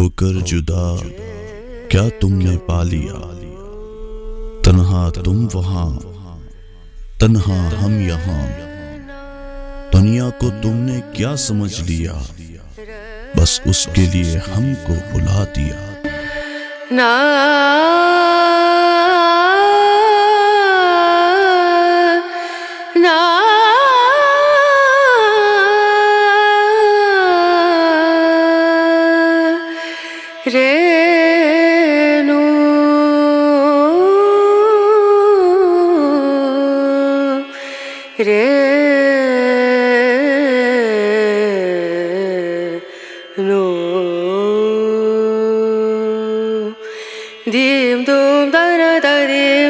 ہو کر جدا کیا تم نے پا لیا، تنہا تم وہاں تنہا ہم یہاں، دنیا کو تم نے کیا سمجھ لیا، بس اس کے لیے ہم کو بلا دیا۔ Dim dum da na da di